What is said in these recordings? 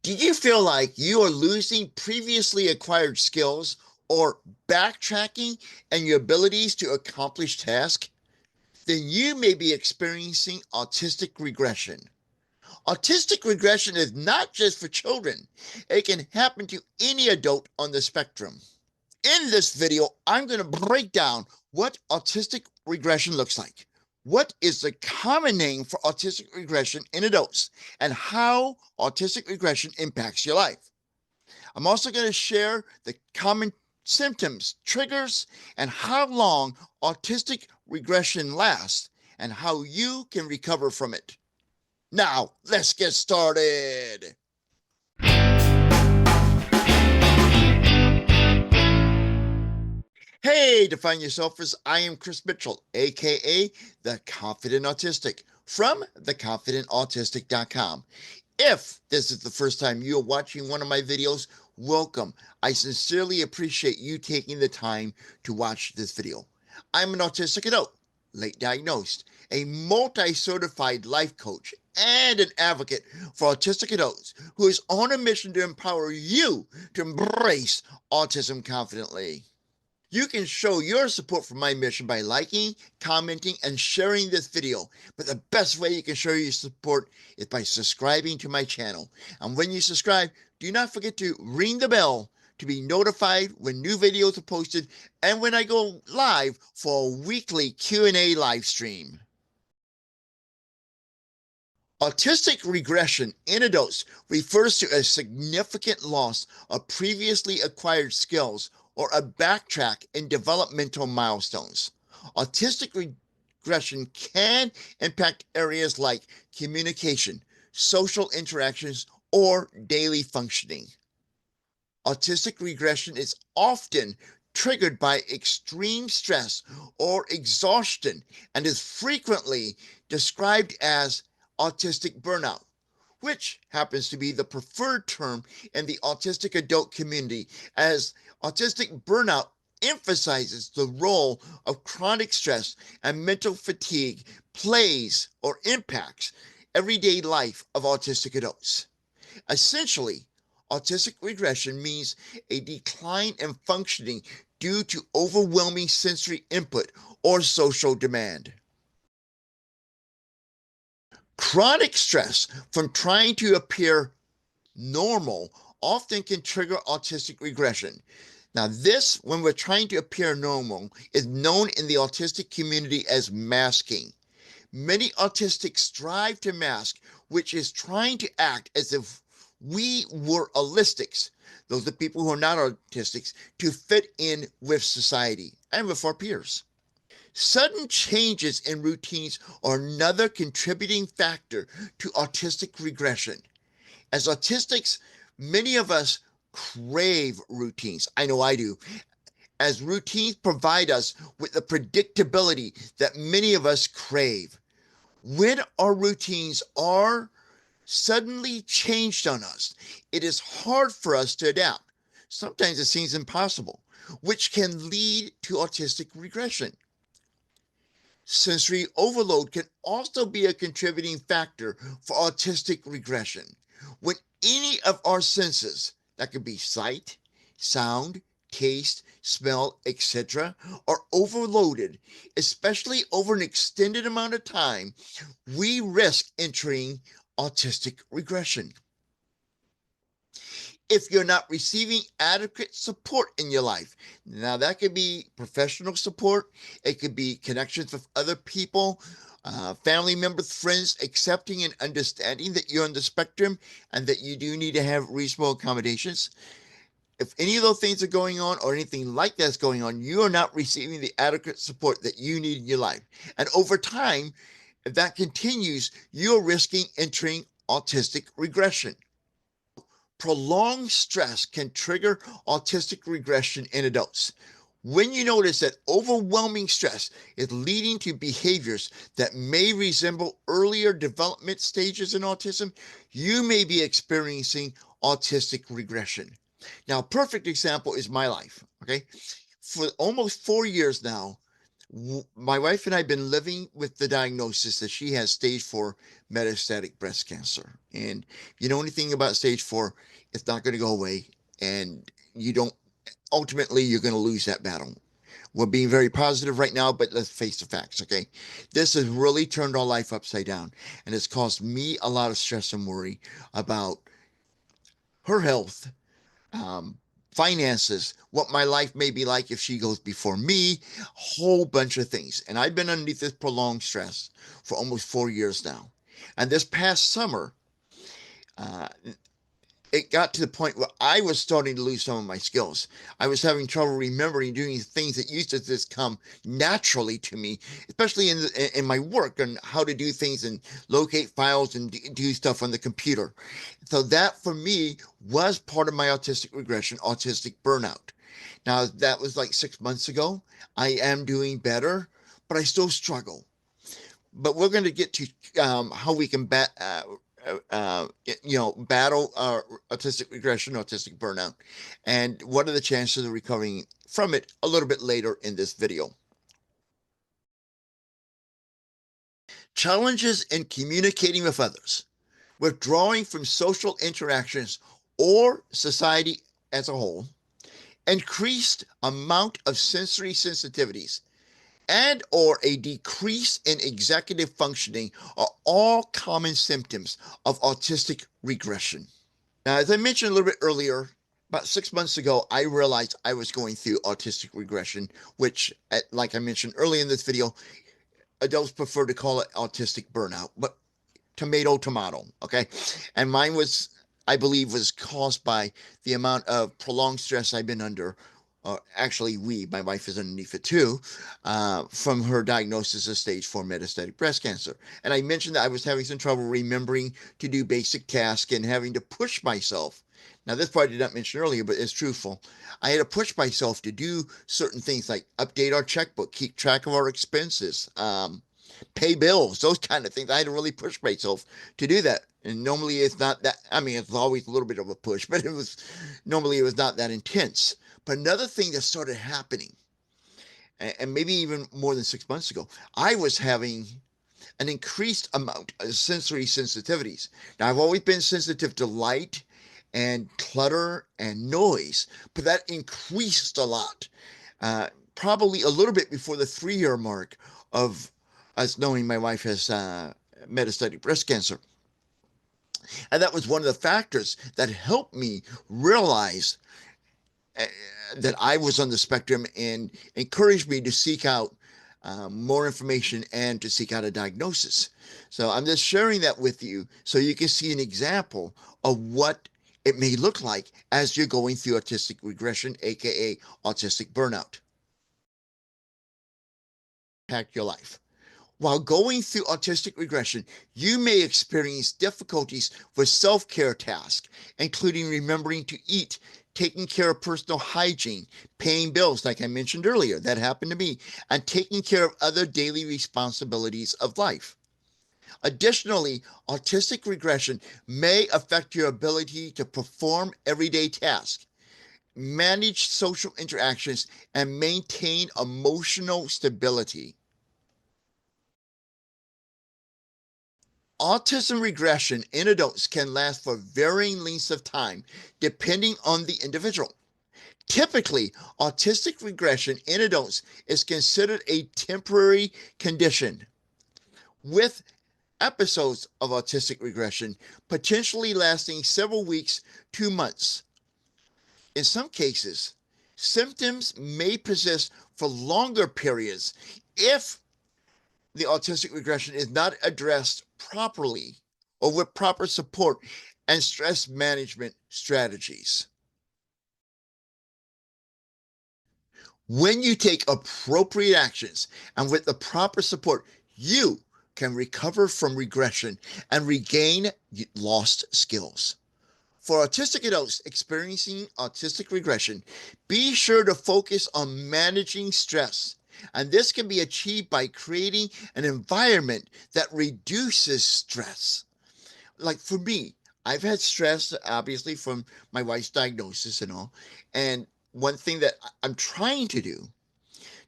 Do you feel like you are losing previously acquired skills or backtracking and your abilities to accomplish tasks? Then you may be experiencing autistic regression. Autistic regression is not just for children. It can happen to any adult on the spectrum. In this video, I'm going to break down what autistic regression looks like, what is the common name for autistic regression in adults, and how autistic regression impacts your life. I'm also going to share the common symptoms, triggers, and how long autistic regression lasts, and how you can recover from it. Now, let's get started. Hey, Define Yourselfers, I am Chris Mitchell, aka The Confident Autistic, from theconfidentautistic.com. If this is the first time you're watching one of my videos, welcome. I sincerely appreciate you taking the time to watch this video. I'm an autistic adult, late diagnosed, a multi-certified life coach, and an advocate for autistic adults who is on a mission to empower you to embrace autism confidently. You can show your support for my mission by liking, commenting, and sharing this video. But the best way you can show your support is by subscribing to my channel. And when you subscribe, do not forget to ring the bell to be notified when new videos are posted and when I go live for a weekly Q&A live stream. Autistic regression in adults refers to a significant loss of previously acquired skills or a backtrack in developmental milestones. Autistic regression can impact areas like communication, social interactions, or daily functioning. Autistic regression is often triggered by extreme stress or exhaustion and is frequently described as autistic burnout, which happens to be the preferred term in the autistic adult community, as autistic burnout emphasizes the role of chronic stress and mental fatigue plays or impacts everyday life of autistic adults. Essentially, autistic regression means a decline in functioning due to overwhelming sensory input or social demand. Chronic stress from trying to appear normal often can trigger autistic regression. Now, this, when we're trying to appear normal, is known in the autistic community as masking. Many autistics strive to mask, which is trying to act as if we were allistics, those are people who are not autistics, to fit in with society and with our peers. Sudden changes in routines are another contributing factor to autistic regression. As autistics, many of us crave routines. I know I do, as routines provide us with the predictability that many of us crave. When our routines are suddenly changed on us, it is hard for us to adapt. Sometimes it seems impossible, which can lead to autistic regression. Sensory overload can also be a contributing factor for autistic regression. When any of our senses, that could be sight, sound, taste, smell, etc., are overloaded, especially over an extended amount of time, we risk entering autistic regression. If you're not receiving adequate support in your life, now that could be professional support, it could be connections with other people, family members, friends, accepting and understanding that you're on the spectrum and that you do need to have reasonable accommodations. If any of those things are going on or anything like that's going on, you are not receiving the adequate support that you need in your life. And over time, if that continues, you're risking entering autistic regression. Prolonged stress can trigger autistic regression in adults. When you notice that overwhelming stress is leading to behaviors that may resemble earlier development stages in autism, you may be experiencing autistic regression. Now, a perfect example is my life, okay? For almost 4 years now, My wife and I have been living with the diagnosis that she has stage 4 metastatic breast cancer. And you know anything about stage 4, it's not going to go away. And you don't, ultimately, you're going to lose that battle. We're being very positive right now, but let's face the facts, okay? This has really turned our life upside down, and it's caused me a lot of stress and worry about her health, um, finances, what my life may be like if she goes before me, a whole bunch of things. And I've been underneath this prolonged stress for almost 4 years now. And this past summer, uh, it got to the point where I was starting to lose some of my skills. I was having trouble remembering doing things that used to just come naturally to me, especially in my work and how to do things and locate files and do stuff on the computer. So that for me was part of my autistic regression, autistic burnout. Now that was like 6 months ago. I am doing better, but I still struggle. But we're going to get to how we can battle autistic regression, autistic burnout, and what are the chances of recovering from it a little bit later in this video. Challenges in communicating with others, withdrawing from social interactions or society as a whole, increased amount of sensory sensitivities, and or a decrease in executive functioning are all common symptoms of autistic regression. Now, as I mentioned a little bit earlier, about 6 months ago, I realized I was going through autistic regression, which, like I mentioned earlier in this video, adults prefer to call it autistic burnout, but tomato, tomato, okay? And mine was, I believe, was caused by the amount of prolonged stress I've been under. Actually, my wife is underneath it too, from her diagnosis of stage 4 metastatic breast cancer. And I mentioned that I was having some trouble remembering to do basic tasks and having to push myself. Now, this part I did not mention earlier, but it's truthful. I had to push myself to do certain things like update our checkbook, keep track of our expenses, pay bills, those kind of things. I had to really push myself to do that. And normally it's not that, I mean, it's always a little bit of a push, but normally it was not that intense. But another thing that started happening, and maybe even more than 6 months ago, I was having an increased amount of sensory sensitivities. Now, I've always been sensitive to light and clutter and noise, but that increased a lot. Probably a little bit before the 3 year mark of us knowing my wife has metastatic breast cancer. And that was one of the factors that helped me realize uh, that I was on the spectrum and encouraged me to seek out more information and to seek out a diagnosis. So I'm just sharing that with you so you can see an example of what it may look like as you're going through autistic regression, aka autistic burnout. Impact your life. While going through autistic regression, you may experience difficulties with self care tasks, including remembering to eat, taking care of personal hygiene, paying bills, like I mentioned earlier, that happened to me, and taking care of other daily responsibilities of life. Additionally, autistic regression may affect your ability to perform everyday tasks, manage social interactions, and maintain emotional stability. Autism regression in adults can last for varying lengths of time depending on the individual. Typically, autistic regression in adults is considered a temporary condition, with episodes of autistic regression potentially lasting several weeks to months. In some cases, symptoms may persist for longer periods if the autistic regression is not addressed properly or with proper support and stress management strategies. When you take appropriate actions and with the proper support, you can recover from regression and regain lost skills. For autistic adults experiencing autistic regression, be sure to focus on managing stress. And this can be achieved by creating an environment that reduces stress. Like for me, I've had stress, obviously, from my wife's diagnosis and all. And one thing that I'm trying to do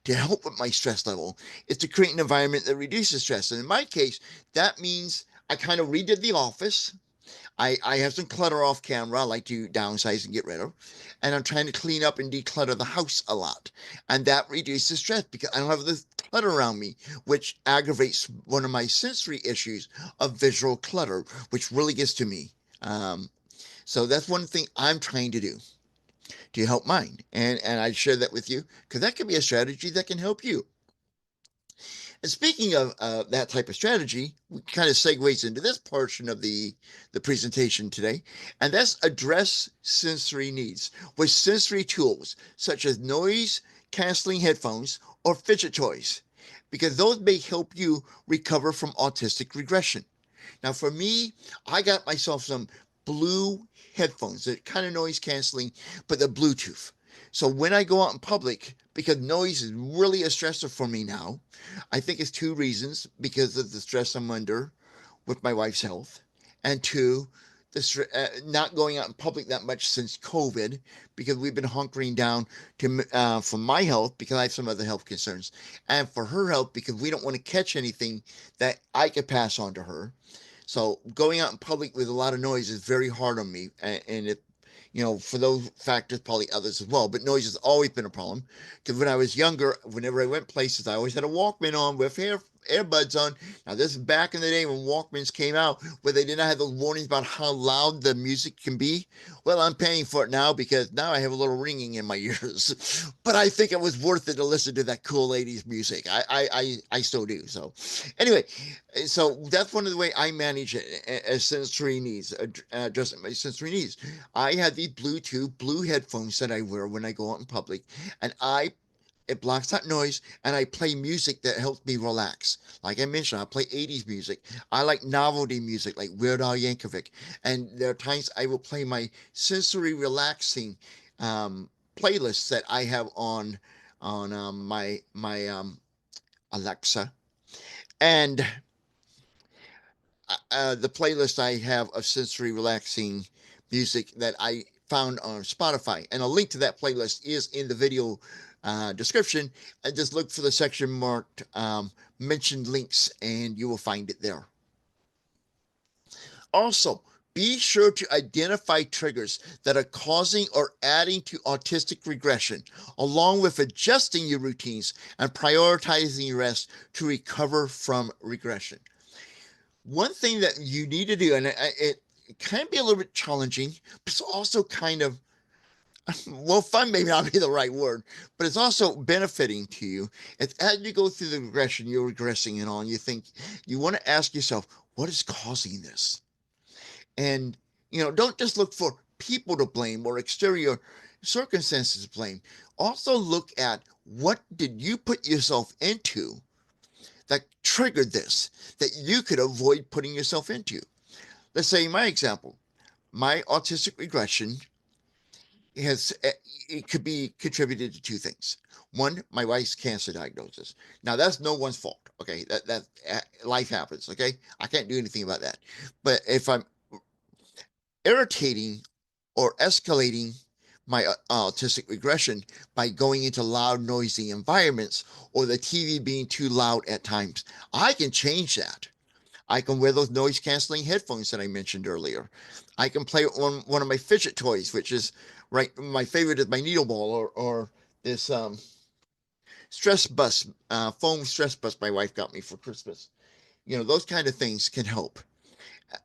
to help with my stress level is to create an environment that reduces stress. And in my case, that means I kind of redid the office. I have some clutter off camera I like to downsize and get rid of. And I'm trying to clean up and declutter the house a lot. And that reduces stress because I don't have this clutter around me, which aggravates one of my sensory issues of visual clutter, which really gets to me. Um, so that's one thing I'm trying to do to help mine. And I share that with you because that can be a strategy that can help you. And speaking of that type of strategy, we kind of segues into this portion of the presentation today, and that's address sensory needs with sensory tools such as noise canceling headphones or fidget toys, because those may help you recover from autistic regression. Now, for me, I got myself some blue headphones that kind of noise canceling, but the Bluetooth. So when I go out in public, because noise is really a stressor for me now, I think it's two reasons: because of the stress I'm under with my wife's health, and two, not going out in public that much since COVID, because we've been hunkering down to for my health because I have some other health concerns, and for her health because we don't want to catch anything that I could pass on to her. So going out in public with a lot of noise is very hard on me, and it, for those factors, probably others as well. But noise has always been a problem because when I was younger, whenever I went places, I always had a Walkman on with earbuds on. Now, this is back in the day when Walkmans came out, where they did not have those warnings about how loud the music can be. Well, I'm paying for it now because now I have a little ringing in my ears. But I think it was worth it to listen to that cool 80s music. I still do. So, anyway, so that's one of the way I manage it as sensory needs, addressing my sensory needs. I have these Bluetooth blue headphones that I wear when I go out in public, and it blocks that noise, and I play music that helps me relax. Like I mentioned, I play 80s music. I like novelty music like Weird Al Yankovic. And there are times I will play my sensory relaxing playlists that I have on my Alexa. And the playlist I have of sensory relaxing music that I found on Spotify. And a link to that playlist is in the video description. And just look for the section marked mentioned links, and you will find it there. Also, be sure to identify triggers that are causing or adding to autistic regression, along with adjusting your routines and prioritizing rest to recover from regression. One thing that you need to do, and it can be a little bit challenging, but it's also kind of, well, fun may not be the right word, but it's also benefiting to you. It's as you go through the regression, you're regressing and all, and you want to ask yourself, what is causing this? And, don't just look for people to blame or exterior circumstances to blame. Also look at what did you put yourself into that triggered this that you could avoid putting yourself into. Let's say my example, my autistic regression has it could be contributed to two things. One, my wife's cancer diagnosis. Now that's no one's fault. Okay, that life happens. Okay, I can't do anything about that. But if I'm irritating or escalating my autistic regression by going into loud, noisy environments or the TV being too loud at times, I can change that. I can wear those noise canceling headphones that I mentioned earlier. I can play on one of my fidget toys, which is right. My favorite is my needle ball or this stress bus, foam stress bus my wife got me for Christmas. Those kind of things can help.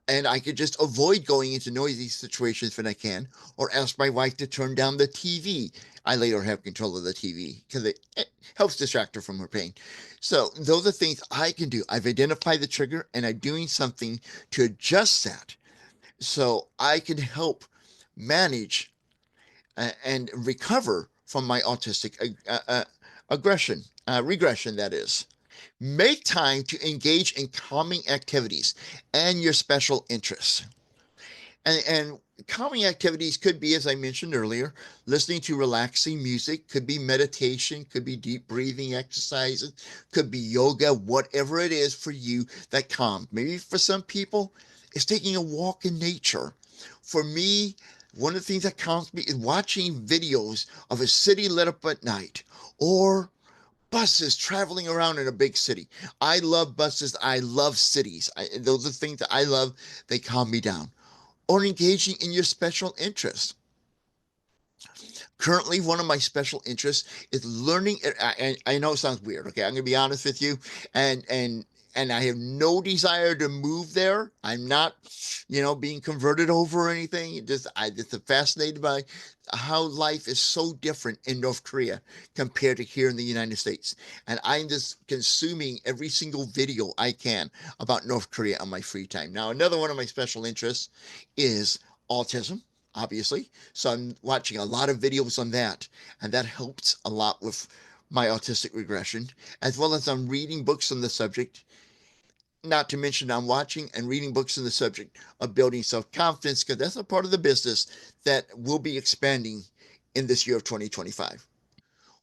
And I could just avoid going into noisy situations when I can, or ask my wife to turn down the TV. I later have control of the TV because it helps distract her from her pain. So those are things I can do. I've identified the trigger and I'm doing something to adjust that so I can help manage and recover from my autistic regression, that is. Make time to engage in calming activities and your special interests. And calming activities could be, as I mentioned earlier, listening to relaxing music, could be meditation, could be deep breathing exercises, could be yoga, whatever it is for you that calms. Maybe for some people, it's taking a walk in nature. For me, one of the things that calms me is watching videos of a city lit up at night, or buses traveling around in a big city. I love buses. I love cities. Those are things that I love. They calm me down. Or engaging in your special interests. Currently, one of my special interests is learning. I know it sounds weird. Okay, I'm gonna be honest with you, and and and I have no desire to move there. I'm not, being converted over or anything. I just fascinated by how life is so different in North Korea compared to here in the United States, and I'm just consuming every single video I can about North Korea on my free time. Now, another one of my special interests is autism, obviously. So I'm watching a lot of videos on that, and that helps a lot with my autistic regression, as well as I'm reading books on the subject. Not to mention, I'm watching and reading books on the subject of building self confidence, because that's a part of the business that will be expanding in this year of 2025.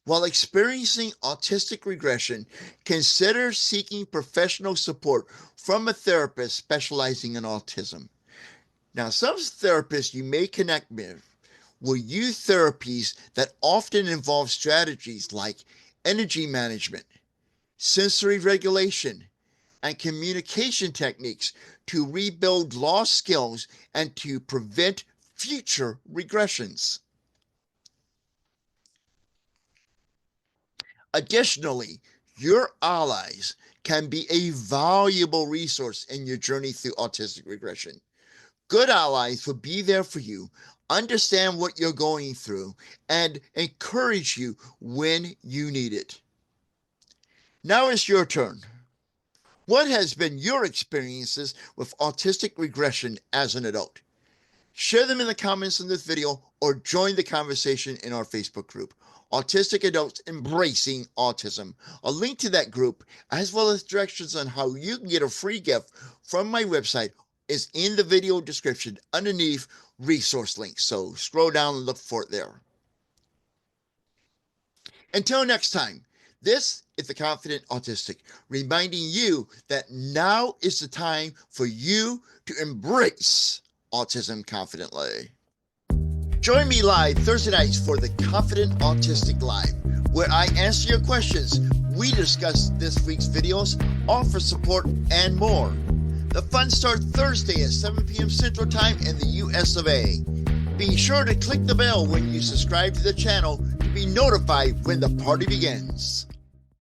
While experiencing autistic regression, consider seeking professional support from a therapist specializing in autism. Now, some therapists you may connect with will use therapies that often involve strategies like energy management, sensory regulation, and communication techniques to rebuild lost skills and to prevent future regressions. Additionally, your allies can be a valuable resource in your journey through autistic regression. Good allies will be there for you, understand what you're going through, and encourage you when you need it. Now it's your turn. What has been your experiences with autistic regression as an adult? Share them in the comments in this video or join the conversation in our Facebook group, Autistic Adults Embracing Autism. A link to that group, as well as directions on how you can get a free gift from my website, is in the video description underneath resource links. So scroll down and look for it there. Until next time, this is the Confident Autistic, reminding you that now is the time for you to embrace autism confidently. Join me live Thursday nights for the Confident Autistic Live, where I answer your questions, we discuss this week's videos, offer support, and more. The fun starts Thursday at 7 p.m. Central Time in the US of A. Be sure to click the bell when you subscribe to the channel to be notified when the party begins.